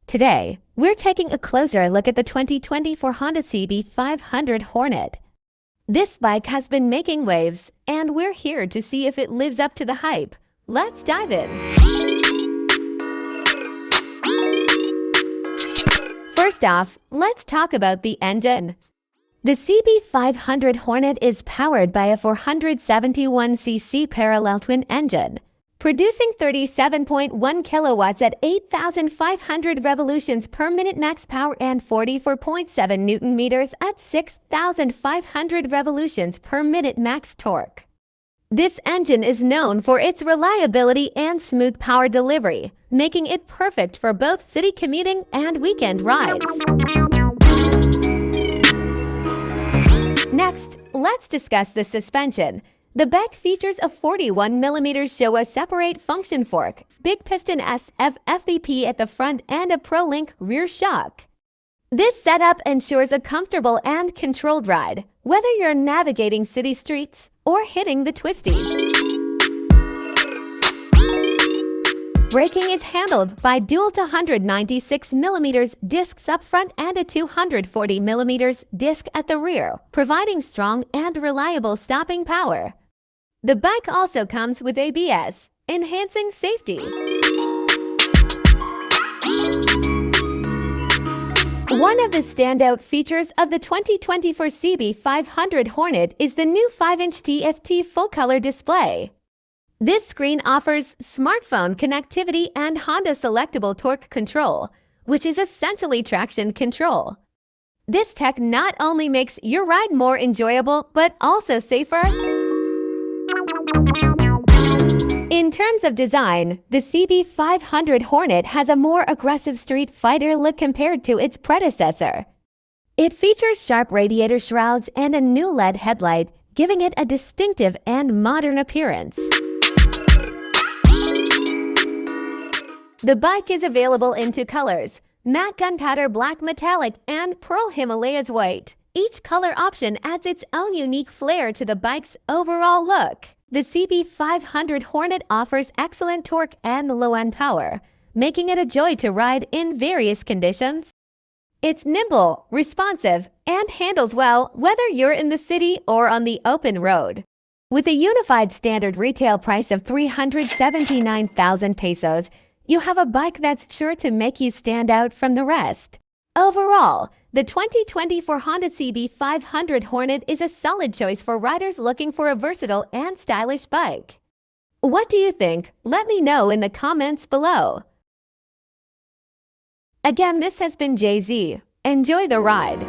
Today, we're taking a closer look at the 2024 Honda CB500 Hornet. This bike has been making waves, and we're here to see if it lives up to the hype. Let's dive in. First off, let's talk about the engine. The CB500 Hornet is powered by a 471cc parallel twin engine, producing 37.1 kilowatts at 8,500 revolutions per minute max power and 44.7 newton meters at 6,500 revolutions per minute max torque. This engine is known for its reliability and smooth power delivery, making it perfect for both city commuting and weekend rides. Next, let's discuss the suspension. The bike features a 41mm Showa separate function fork, big piston FBP at the front, and a ProLink rear shock. This setup ensures a comfortable and controlled ride, whether you're navigating city streets or hitting the twisties. Braking is handled by dual 296mm discs up front and a 240mm disc at the rear, providing strong and reliable stopping power. The bike also comes with ABS, enhancing safety. One of the standout features of the 2024 CB500 Hornet is the new 5-inch TFT full-color display. This screen offers smartphone connectivity and Honda selectable torque control, which is essentially traction control. This tech not only makes your ride more enjoyable, but also safer. In terms of design, the CB500 Hornet has a more aggressive street fighter look compared to its predecessor. It features sharp radiator shrouds and a new LED headlight, giving it a distinctive and modern appearance. The bike is available in two colors: matte gunpowder black metallic and pearl Himalayas white. Each color option adds its own unique flair to the bike's overall look. The CB500 Hornet offers excellent torque and low-end power, making it a joy to ride in various conditions. It's nimble, responsive, and handles well whether you're in the city or on the open road. With a unified standard retail price of 379,000 pesos, you have a bike that's sure to make you stand out from the rest. Overall, the 2024 Honda CB500 Hornet is a solid choice for riders looking for a versatile and stylish bike. What do you think? Let me know in the comments below. Again, this has been Jay-Z. Enjoy the ride.